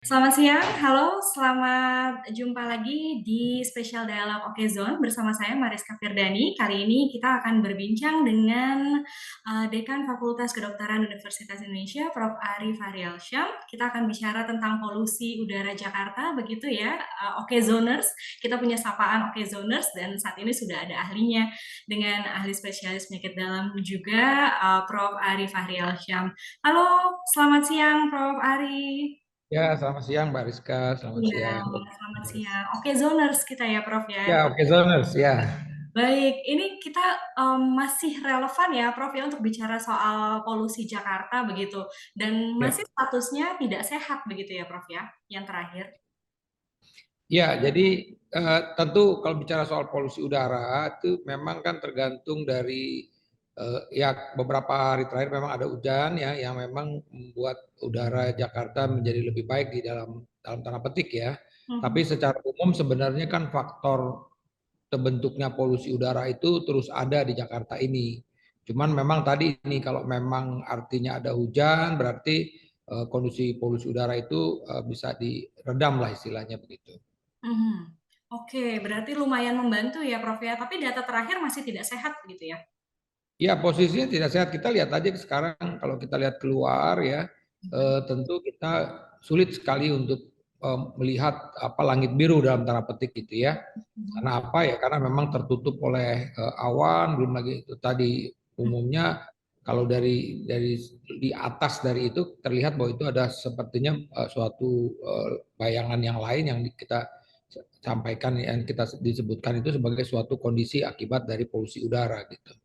Selamat siang, halo, selamat jumpa lagi di Special Dialog Oke Zone bersama saya Mariska Firdani. Kali ini kita akan berbincang dengan Dekan Fakultas Kedokteran Universitas Indonesia, Prof. Ari Fahrialsyam. Kita akan bicara tentang polusi udara Jakarta, begitu ya, Oke Zoners. Kita punya sapaan Oke Zoners dan saat ini sudah ada ahlinya dengan ahli spesialis penyakit dalam juga, Prof. Ari Fahrialsyam. Halo, selamat siang, Prof. Ari. Ya, selamat siang Mbak Rizka, selamat Iya, siang. selamat siang. Oke, zoners kita ya, Prof ya. Ya, oke zoners ya. Baik, ini kita masih relevan ya, Prof ya, untuk bicara soal polusi Jakarta begitu. Dan Ya, masih statusnya tidak sehat begitu ya, Prof ya, yang terakhir. ya. Jadi tentu kalau bicara soal polusi udara itu memang kan tergantung dari ya beberapa hari terakhir memang ada hujan ya yang memang membuat udara Jakarta menjadi lebih baik di dalam tanda petik ya. Tapi Mhm. secara umum sebenarnya kan faktor terbentuknya polusi udara itu terus ada di Jakarta ini. Cuman memang tadi ini kalau memang artinya ada hujan berarti kondisi polusi udara itu bisa diredam lah istilahnya begitu. Mhm. Oke, berarti lumayan membantu ya, Prof ya. Tapi data terakhir masih tidak sehat begitu ya. Ya posisinya tidak sehat. Kita lihat aja sekarang kalau kita lihat keluar ya tentu kita sulit sekali untuk melihat apa langit biru dalam tanda petik gitu ya. Mhm. Karena apa ya? Karena memang tertutup oleh awan, belum lagi itu tadi umumnya kalau dari di atas dari itu terlihat bahwa itu ada sepertinya suatu bayangan yang lain yang kita sampaikan yang kita disebutkan itu sebagai suatu kondisi akibat dari polusi udara gitu.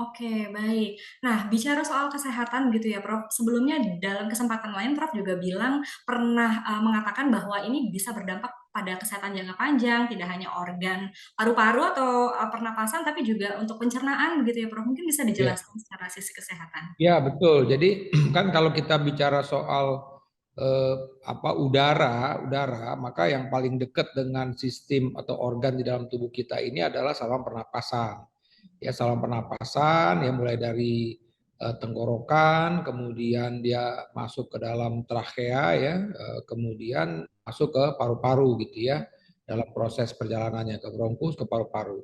Oke, baik. Nah, bicara soal kesehatan gitu ya, Prof. Sebelumnya dalam kesempatan lain Prof juga bilang pernah mengatakan bahwa ini bisa berdampak pada kesehatan jangka panjang, tidak hanya organ paru-paru atau pernapasan, tapi juga untuk pencernaan begitu ya, Prof. Mungkin bisa Ya. dijelaskan secara sisi kesehatan. Ya, betul. Jadi kan kalau kita bicara soal eh, apa udara, maka yang paling dekat dengan sistem atau organ di dalam tubuh kita ini adalah saluran pernapasan. Ya, saluran pernapasan ya mulai dari tenggorokan, kemudian dia masuk ke dalam trachea ya, kemudian masuk ke paru-paru gitu ya dalam proses perjalanannya ke bronkus ke paru-paru.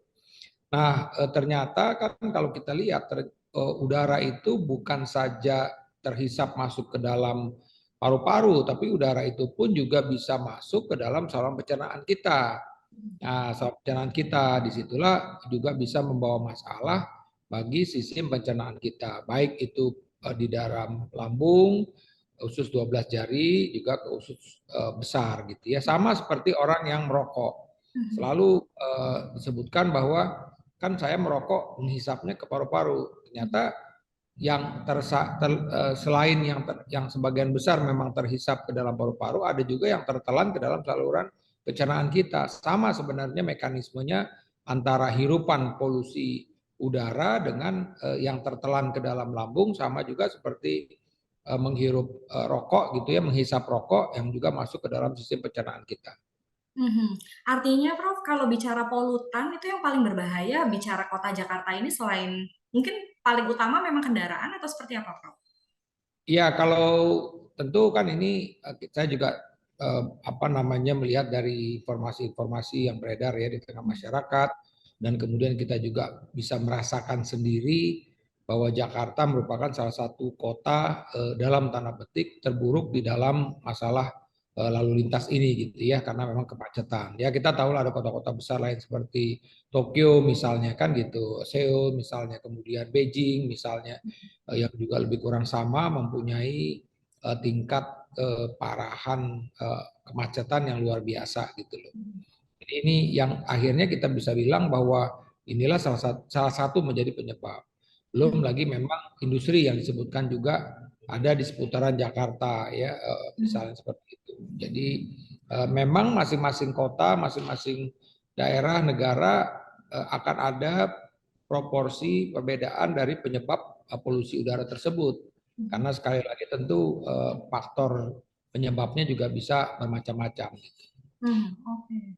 Nah, ternyata kan kalau kita lihat udara itu bukan saja terhisap masuk ke dalam paru-paru, tapi udara itu pun juga bisa masuk ke dalam saluran pencernaan kita. Nah, saluran pencernaan kita disitulah juga bisa membawa masalah bagi sistem pencernaan kita, baik itu di dalam lambung, usus 12 jari, juga ke usus besar gitu ya. Sama seperti orang yang merokok. Mhm. Selalu disebutkan bahwa kan saya merokok menghisapnya ke paru-paru. Ternyata yang selain yang sebagian besar memang terhisap ke dalam paru-paru, ada juga yang tertelan ke dalam saluran pencernaan kita. Sama sebenarnya mekanismenya antara hirupan polusi udara dengan yang tertelan ke dalam lambung, sama juga seperti menghirup rokok gitu ya, menghisap rokok yang juga masuk ke dalam sistem pencernaan kita. Mhm. Artinya, Prof, kalau bicara polutan itu yang paling berbahaya bicara kota Jakarta ini selain mungkin paling utama memang kendaraan atau seperti apa, Prof? Iya, kalau tentu kan ini saya juga apa namanya melihat dari informasi-informasi yang beredar ya di tengah masyarakat dan kemudian kita juga bisa merasakan sendiri bahwa Jakarta merupakan salah satu kota dalam tanda petik terburuk di dalam masalah lalu lintas ini gitu ya karena memang kemacetan. Ya kita tahu lah ada kota-kota besar lain seperti Tokyo misalnya kan gitu, Seoul misalnya, kemudian Beijing misalnya yang juga lebih kurang sama mempunyai tingkat keparahan kemacetan yang luar biasa gitu loh. Jadi ini yang akhirnya kita bisa bilang bahwa inilah salah satu menjadi penyebab. Belum Mhm. lagi memang industri yang disebutkan juga ada di seputaran Jakarta ya Mhm. misalnya seperti itu. Jadi memang masing-masing kota, masing-masing daerah negara akan ada proporsi perbedaan dari penyebab polusi udara tersebut. Karena sekali lagi tentu faktor penyebabnya juga bisa bermacam-macam. Oke.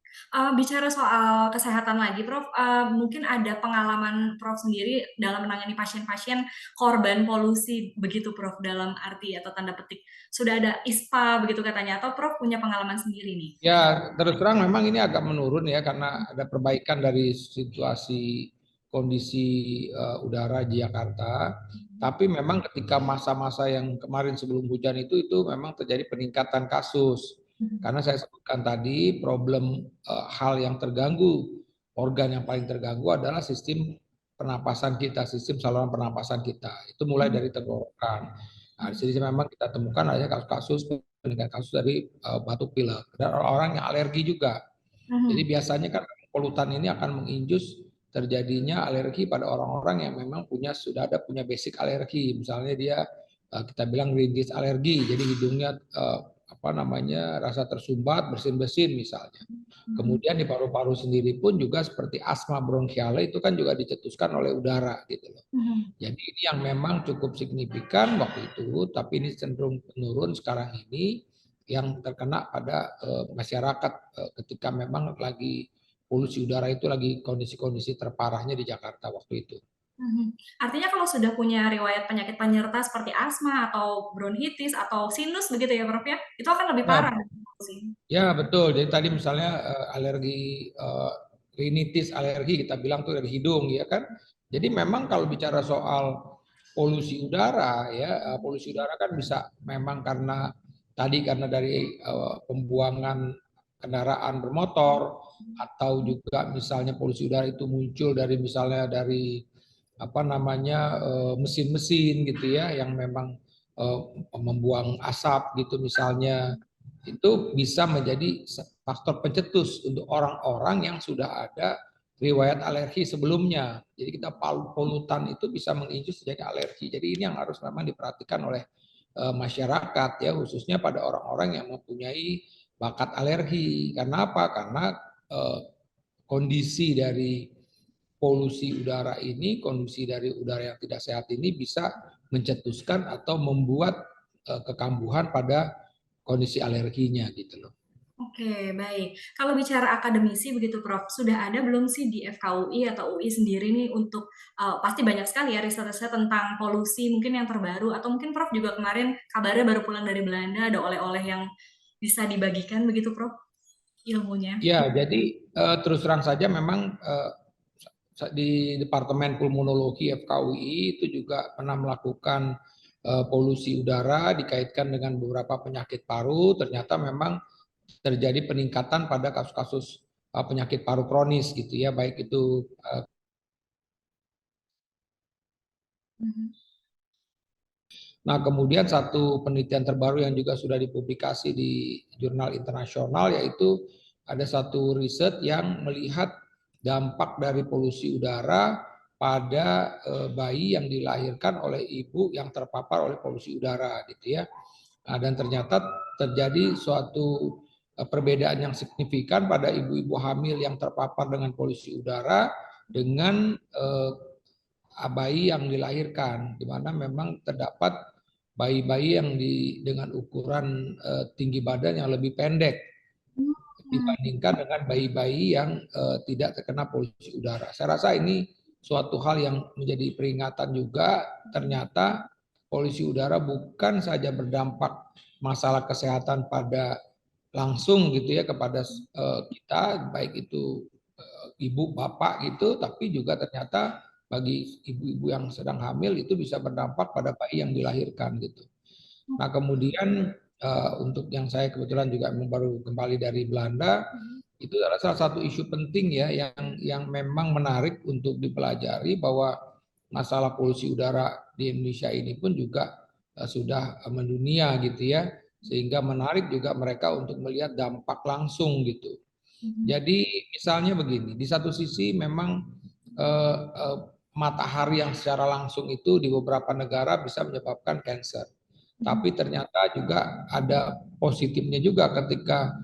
Bicara soal kesehatan lagi, Prof, mungkin ada pengalaman Prof sendiri dalam menangani pasien-pasien korban polusi begitu, Prof, dalam arti atau tanda petik, sudah ada ISPA begitu katanya, atau Prof punya pengalaman sendiri nih? Ya, terus terang memang ini agak menurun ya karena ada perbaikan dari situasi kondisi udara di Jakarta. Tapi memang ketika masa-masa yang kemarin sebelum hujan itu memang terjadi peningkatan kasus. Karena saya sebutkan tadi problem hal yang terganggu, organ yang paling terganggu adalah sistem pernapasan kita, sistem saluran pernapasan kita. Itu mulai dari tenggorokan. Nah, di sini memang kita temukan ada kasus-kasus peningkatan kasus dari batuk pilek dan orang-orang yang alergi juga. Jadi Mhm. biasanya kan polutan ini akan menginjus terjadinya alergi pada orang-orang yang memang sudah ada punya basic alergi. Misalnya dia kita bilang rhinitis alergi, jadi hidungnya apa namanya rasa tersumbat, bersin-bersin misalnya. Mhm. Kemudian di paru-paru sendiri pun juga seperti asma bronkiale itu kan juga dicetuskan oleh udara gitu loh. Mhm. Jadi ini yang memang cukup signifikan waktu itu, tapi ini cenderung menurun sekarang ini yang terkena pada masyarakat ketika memang lagi polusi udara itu lagi kondisi-kondisi terparahnya di Jakarta waktu itu. Mhm. Artinya kalau sudah punya riwayat penyakit penyerta seperti asma atau bronkitis atau sinus begitu ya, Prof ya, itu akan lebih parah Ya, sih. ya betul. Jadi tadi misalnya alergi rinitis alergi kita bilang tuh dari hidung ya kan. Jadi memang kalau bicara soal polusi udara ya, polusi udara kan bisa memang karena dari pembuangan kendaraan bermotor atau juga misalnya polusi udara itu muncul dari misalnya dari apa namanya mesin-mesin gitu ya yang memang eh, membuang asap gitu misalnya itu bisa menjadi faktor pencetus untuk orang-orang yang sudah ada riwayat alergi sebelumnya. Jadi kita polutan itu bisa menginjus jadi alergi. Jadi ini yang harus memang diperhatikan oleh masyarakat ya khususnya pada orang-orang yang mempunyai bakat alergi. Karena apa? Karena eh, kondisi dari polusi udara ini, kondisi dari udara yang tidak sehat ini bisa mencetuskan atau membuat kekambuhan pada kondisi alerginya gitu loh. Oke, baik. Kalau bicara akademisi begitu, Prof, sudah ada belum sih di FKUI atau UI sendiri nih untuk pasti banyak sekali ya riset-riset tentang polusi mungkin yang terbaru atau mungkin Prof juga kemarin kabarnya baru pulang dari Belanda ada oleh-oleh yang bisa dibagikan begitu, Prof, ilmunya. Ya, jadi terus terang saja memang di Departemen Pulmonologi FKUI itu juga pernah melakukan polusi udara dikaitkan dengan beberapa penyakit paru. Ternyata memang terjadi peningkatan pada kasus-kasus penyakit paru kronis gitu ya, baik itu Mhm. nah, kemudian satu penelitian terbaru yang juga sudah dipublikasi di jurnal internasional yaitu ada satu riset yang melihat dampak dari polusi udara pada bayi yang dilahirkan oleh ibu yang terpapar oleh polusi udara gitu ya. Nah, dan ternyata terjadi suatu perbedaan yang signifikan pada ibu-ibu hamil yang terpapar dengan polusi udara dengan bayi yang dilahirkan, di mana memang terdapat bayi-bayi yang dengan ukuran tinggi badan yang lebih pendek Hmm. dibandingkan dengan bayi-bayi yang tidak terkena polusi udara. Saya rasa ini suatu hal yang menjadi peringatan juga. Ternyata polusi udara bukan saja berdampak masalah kesehatan pada langsung gitu ya kepada kita, baik itu ibu bapak gitu, tapi juga ternyata bagi ibu-ibu yang sedang hamil itu bisa berdampak pada bayi yang dilahirkan gitu. Nah, kemudian untuk yang saya kebetulan juga baru kembali dari Belanda, itu adalah salah satu isu penting ya yang memang menarik untuk dipelajari bahwa masalah polusi udara di Indonesia ini pun juga sudah mendunia gitu ya, sehingga menarik juga mereka untuk melihat dampak langsung gitu. Jadi misalnya begini, di satu sisi memang eh, eh, matahari yang secara langsung itu di beberapa negara bisa menyebabkan kanker. Tapi ternyata juga ada positifnya juga ketika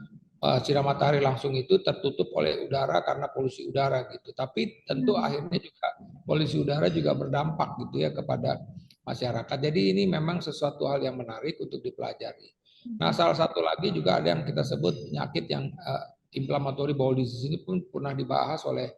sinar matahari langsung itu tertutup oleh udara karena polusi udara gitu. Tapi tentu akhirnya juga polusi udara juga berdampak gitu ya kepada masyarakat. Jadi ini memang sesuatu hal yang menarik untuk dipelajari. Nah, salah satu lagi juga ada yang kita sebut penyakit yang inflammatory bowel disease, ini pun pernah dibahas oleh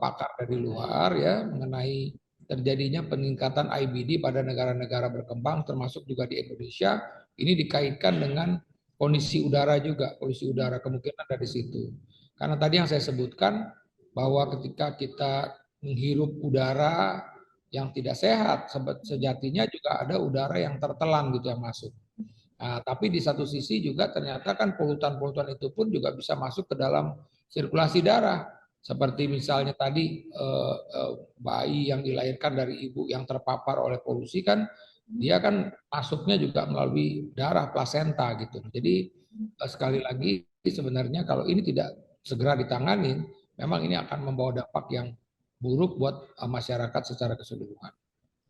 pakar dari luar ya, mengenai terjadinya peningkatan IBD pada negara-negara berkembang termasuk juga di Indonesia. Ini dikaitkan dengan kondisi udara juga, kondisi udara kemungkinan dari situ. Karena tadi yang saya sebutkan bahwa ketika kita menghirup udara yang tidak sehat, sejatinya juga ada udara yang tertelan gitu yang masuk. Nah, tapi di satu sisi juga ternyata kan polutan-polutan itu pun juga bisa masuk ke dalam sirkulasi darah. Seperti misalnya tadi bayi yang dilahirkan dari ibu yang terpapar oleh polusi kan dia kan masuknya juga melalui darah plasenta gitu. Jadi sekali lagi sebenarnya kalau ini tidak segera ditangani, memang ini akan membawa dampak yang buruk buat masyarakat secara keseluruhan.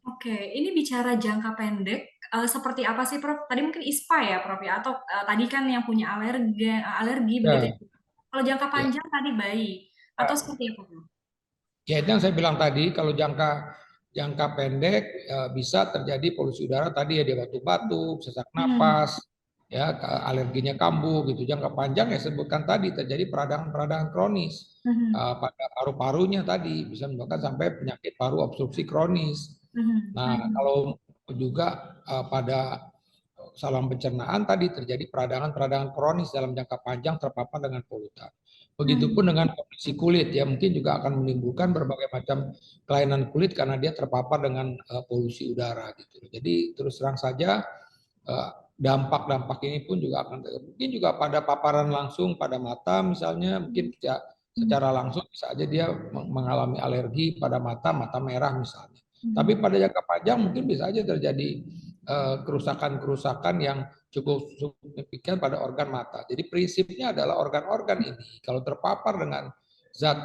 Oke, ini bicara jangka pendek, seperti apa sih Prof? Tadi mungkin ISPA ya Prof ya, atau tadi kan yang punya alergi begitu Ya, ya. Kalau jangka ya. panjang tadi bayi, atau seperti apa Prof? Ya itu yang saya bilang tadi, kalau jangka jangka pendek bisa terjadi polusi udara tadi ya, dia batuk-batuk, sesak Hmm, napas, ya alerginya kambuh gitu. Jangka panjang ya sebutkan tadi terjadi peradangan-peradangan kronis hmm, pada paru-parunya tadi bisa menyebabkan sampai penyakit paru obstruksi kronis. hmm, Nah, hmm, kalau juga pada saluran pencernaan tadi terjadi peradangan-peradangan kronis dalam jangka panjang terpapar dengan polutan. hmm, Begitupun dengan kondisi kulit ya, mungkin juga akan menimbulkan berbagai macam kelainan kulit karena dia terpapar dengan polusi udara gitu. Jadi terus terang saja dampak-dampak ini pun juga akan mungkin juga pada paparan langsung pada mata misalnya, mungkin hmm, secara langsung bisa aja dia mengalami alergi pada mata, mata merah misalnya. hmm, Tapi pada jangka panjang mungkin bisa aja terjadi kerusakan-kerusakan yang cukup signifikan pada organ mata. Jadi prinsipnya adalah organ-organ ini kalau terpapar dengan zat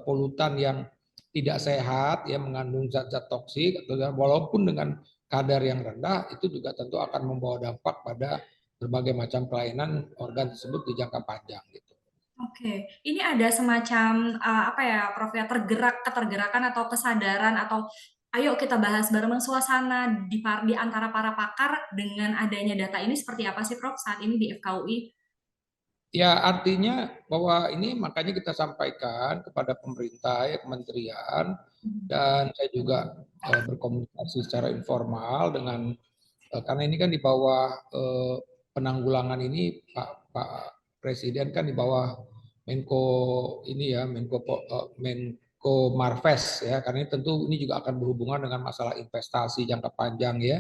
polutan yang tidak sehat, yang mengandung zat-zat toksik, walaupun dengan kadar yang rendah, itu juga tentu akan membawa dampak pada berbagai macam kelainan organ tersebut di jangka panjang gitu. Oke, ini ada semacam apa ya, Prof ya, ketergerakan atau kesadaran atau ayo kita bahas bareng suasana di antara para pakar dengan adanya data ini seperti apa sih Prof saat ini di FKUI? Ya, artinya bahwa ini makanya kita sampaikan kepada pemerintah, ya kementerian, dan saya juga berkomunikasi secara informal dengan karena ini kan di bawah penanggulangan ini Pak Presiden kan di bawah Menko ini ya Menko Marves ya, karena ini tentu ini juga akan berhubungan dengan masalah investasi jangka panjang ya.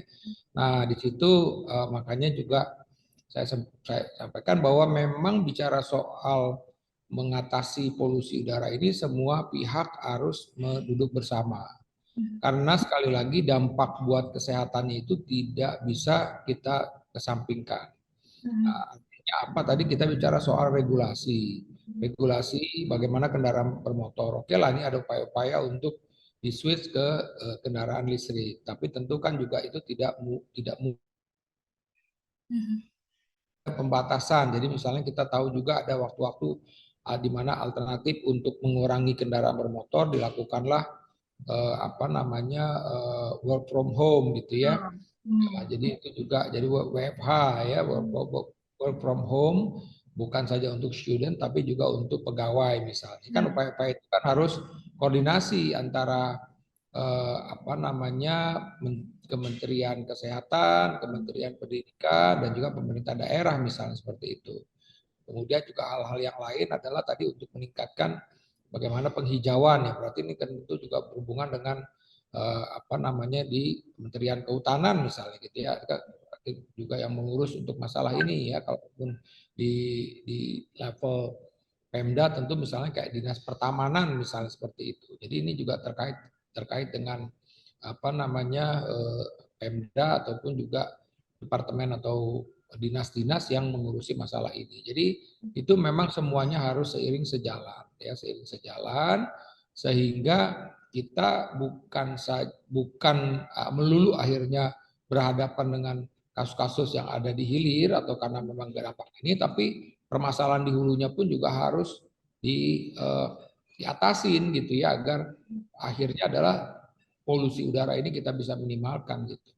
Nah di situ makanya juga saya sampaikan bahwa memang bicara soal mengatasi polusi udara ini semua pihak harus duduk bersama. Karena sekali lagi dampak buat kesehatannya itu tidak bisa kita kesampingkan. Nah, artinya apa? Tadi kita bicara soal regulasi. Regulasi bagaimana kendaraan bermotor. Oke lah, ini ada upaya-upaya untuk di switch ke kendaraan listrik. Tapi tentu kan juga itu tidak pembatasan. Jadi misalnya kita tahu juga ada waktu-waktu di mana alternatif untuk mengurangi kendaraan bermotor dilakukanlah apa namanya work from home gitu ya. Nah, Hmm. jadi itu juga jadi WFH ya work from home bukan saja untuk student tapi juga untuk pegawai misalnya. Kan Hmm. upaya-upaya itu kan harus koordinasi antara apa namanya Kementerian Kesehatan, Kementerian Pendidikan dan juga pemerintah daerah misalnya seperti itu. Kemudian juga hal-hal yang lain adalah tadi untuk meningkatkan bagaimana penghijauan ya. Berarti ini kan tentu juga berhubungan dengan apa namanya di Kementerian Kehutanan misalnya gitu ya. Juga yang mengurus untuk masalah ini ya. Kalaupun di level Pemda tentu misalnya kayak dinas pertamanan misalnya seperti itu. Jadi ini juga terkait terkait dengan apa namanya Pemda ataupun juga departemen atau dinas-dinas yang mengurusi masalah ini. Jadi itu memang semuanya harus seiring sejalan ya, seiring sejalan sehingga kita bukan melulu akhirnya berhadapan dengan kasus-kasus yang ada di hilir atau karena memang dampak ini, tapi permasalahan di hulunya pun juga harus di diatasin gitu ya agar akhirnya adalah polusi udara ini kita bisa minimalkan gitu.